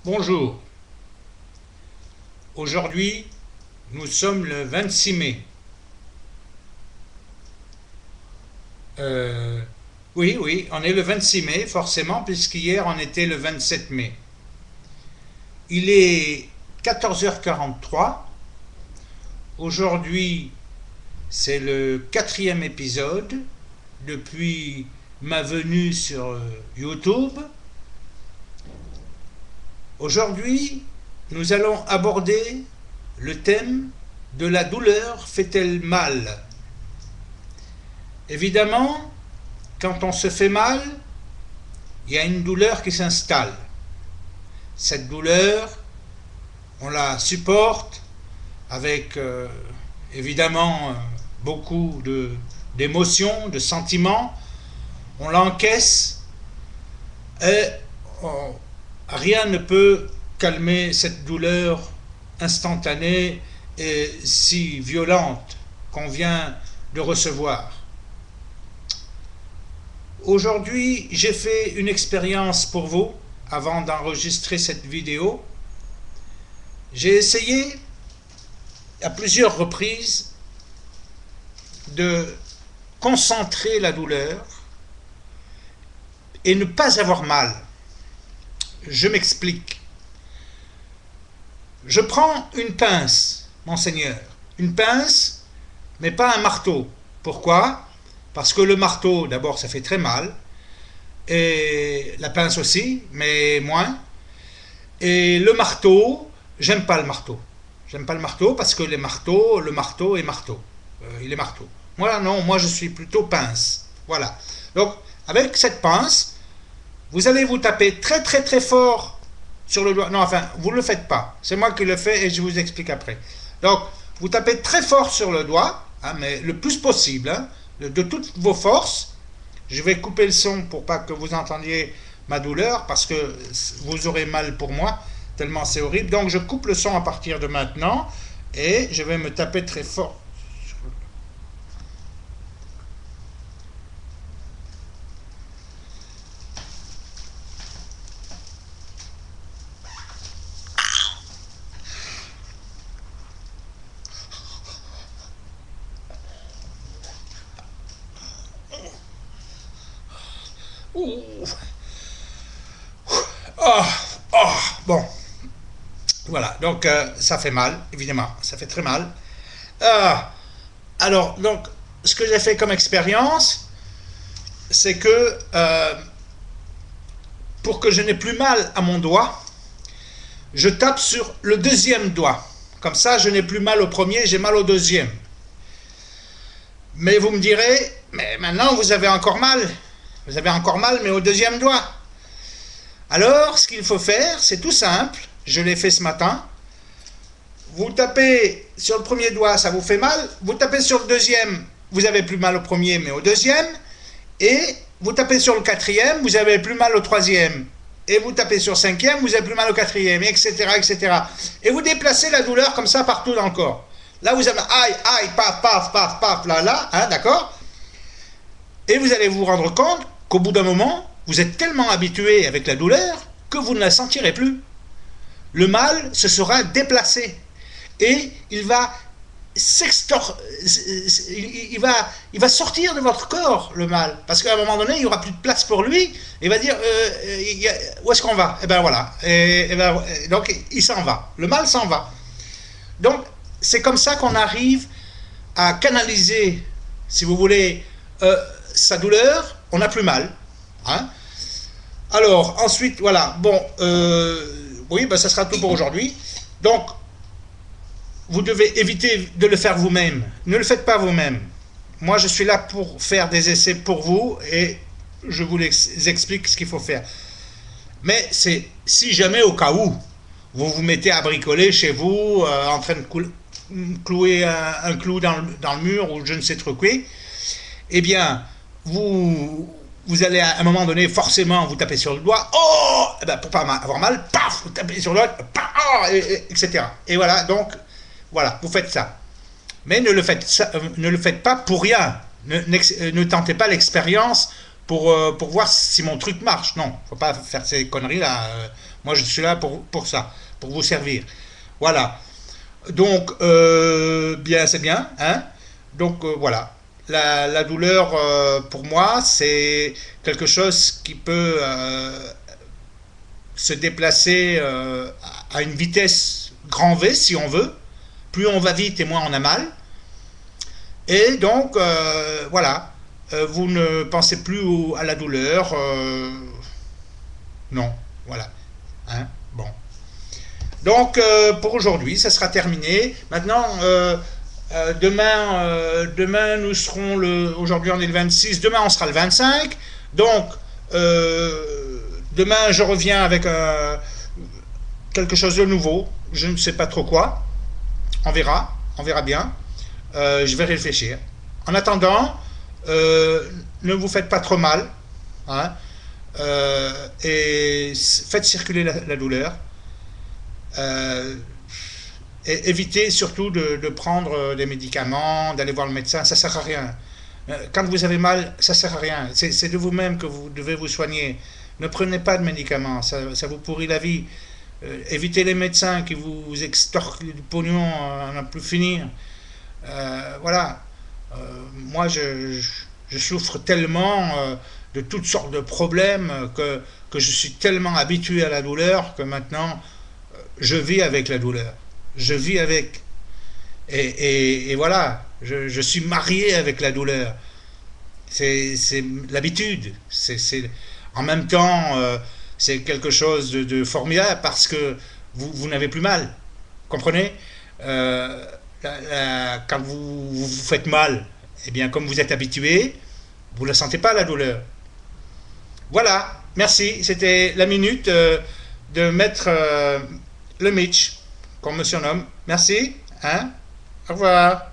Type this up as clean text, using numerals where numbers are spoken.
Bonjour, aujourd'hui nous sommes le 26 mai. Oui, on est le 26 mai forcément puisqu'hier on était le 27 mai. Il est 14h43. Aujourd'hui c'est le 4e épisode depuis ma venue sur YouTube. Aujourd'hui, nous allons aborder le thème de la douleur fait-elle mal? Évidemment, quand on se fait mal, il y a une douleur qui s'installe. Cette douleur, on la supporte avec évidemment beaucoup d'émotions, de sentiments. On l'encaisse et rien ne peut calmer cette douleur instantanée et si violente qu'on vient de recevoir. Aujourd'hui, j'ai fait une expérience pour vous avant d'enregistrer cette vidéo. J'ai essayé à plusieurs reprises de concentrer la douleur et ne pas avoir mal. Je m'explique. Je prends une pince, monseigneur. Une pince, mais pas un marteau. Pourquoi? Parce que le marteau, d'abord, ça fait très mal. Et la pince aussi, mais moins. Et le marteau, j'aime pas le marteau. J'aime pas le marteau parce que le marteau est marteau. Il est marteau. Moi, non, moi je suis plutôt pince. Voilà. Donc, avec cette pince, vous allez vous taper très très très fort sur le doigt. Non, enfin, vous ne le faites pas. C'est moi qui le fais et je vous explique après. Donc, vous tapez très fort sur le doigt, hein, mais le plus possible, hein, de toutes vos forces. Je vais couper le son pour pas que vous entendiez ma douleur parce que vous aurez mal pour moi, tellement c'est horrible. Donc, je coupe le son à partir de maintenant et je vais me taper très fort. Oh, oh, bon, voilà, donc ça fait mal, évidemment, ça fait très mal. Alors, donc, ce que j'ai fait comme expérience, c'est que pour que je n'ai plus mal à mon doigt, je tape sur le deuxième doigt. Comme ça, je n'ai plus mal au premier, j'ai mal au deuxième. Mais vous me direz, mais maintenant vous avez encore mal. Vous avez encore mal, mais au deuxième doigt. Alors, ce qu'il faut faire, c'est tout simple. Je l'ai fait ce matin. Vous tapez sur le premier doigt, ça vous fait mal. Vous tapez sur le deuxième, vous avez plus mal au premier, mais au deuxième. Et vous tapez sur le quatrième, vous avez plus mal au troisième. Et vous tapez sur le cinquième, vous avez plus mal au quatrième, etc., etc. Et vous déplacez la douleur comme ça partout dans le corps. Là, vous avez aïe, aïe, paf, paf, paf, paf, là, hein, d'accord? Et vous allez vous rendre compte qu'au bout d'un moment, vous êtes tellement habitué avec la douleur que vous ne la sentirez plus. Le mal se sera déplacé et il va il va sortir de votre corps, le mal, parce qu'à un moment donné il n'y aura plus de place pour lui. Il va dire où est-ce qu'on va? Et ben voilà, donc il s'en va, le mal s'en va. Donc c'est comme ça qu'on arrive à canaliser, si vous voulez, sa douleur. On n'a plus mal, hein. Alors ensuite, voilà, bon, oui, ben, ça sera tout pour aujourd'hui. Donc vous devez éviter de le faire vous-même. Ne le faites pas vous-même. Moi, je suis là pour faire des essais pour vous et je vous explique ce qu'il faut faire. Mais c'est si jamais, au cas où, vous vous mettez à bricoler chez vous, en train de clouer un clou dans le mur ou je ne sais trop quoi, eh bien, vous allez à un moment donné, forcément, vous tapez sur le doigt. Oh, eh ben, pour pas avoir mal, paf, vous tapez sur le doigt, paf, oh, etc. Et voilà, donc, voilà, vous faites ça. Mais ne le faites pas pour rien. Ne tentez pas l'expérience pour voir si mon truc marche. Non, faut pas faire ces conneries-là. Moi, je suis là pour ça, pour vous servir. Voilà. Donc, bien, c'est bien. Hein. Donc, voilà. La douleur, pour moi, c'est quelque chose qui peut se déplacer à une vitesse grand V, si on veut. Plus on va vite et moins on a mal. Et donc, voilà. Vous ne pensez plus à la douleur. Non, voilà. Hein, bon. Donc, pour aujourd'hui, ça sera terminé. Maintenant, demain, nous serons aujourd'hui on est le 26, demain on sera le 25. Donc, demain, je reviens avec quelque chose de nouveau. Je ne sais pas trop quoi. On verra bien. Je vais réfléchir. En attendant, ne vous faites pas trop mal. Hein, et faites circuler la douleur. Et évitez surtout de prendre des médicaments, d'aller voir le médecin, ça sert à rien. Quand vous avez mal, ça sert à rien. C'est de vous-même que vous devez vous soigner. Ne prenez pas de médicaments, ça vous pourrit la vie. Évitez les médecins qui vous extorquent du pognon à n'en plus finir. Voilà. Moi, je souffre tellement de toutes sortes de problèmes que je suis tellement habitué à la douleur que maintenant, je vis avec la douleur. Je vis avec. Et voilà, je suis marié avec la douleur. C'est l'habitude. En même temps, c'est quelque chose de formidable parce que vous n'avez plus mal. Comprenez. Quand vous faites mal, eh bien, comme vous êtes habitué, vous ne la sentez pas, la douleur. Voilà, merci. C'était la minute de mettre le Mitch, comme me surnomme. Merci. Hein? Au revoir.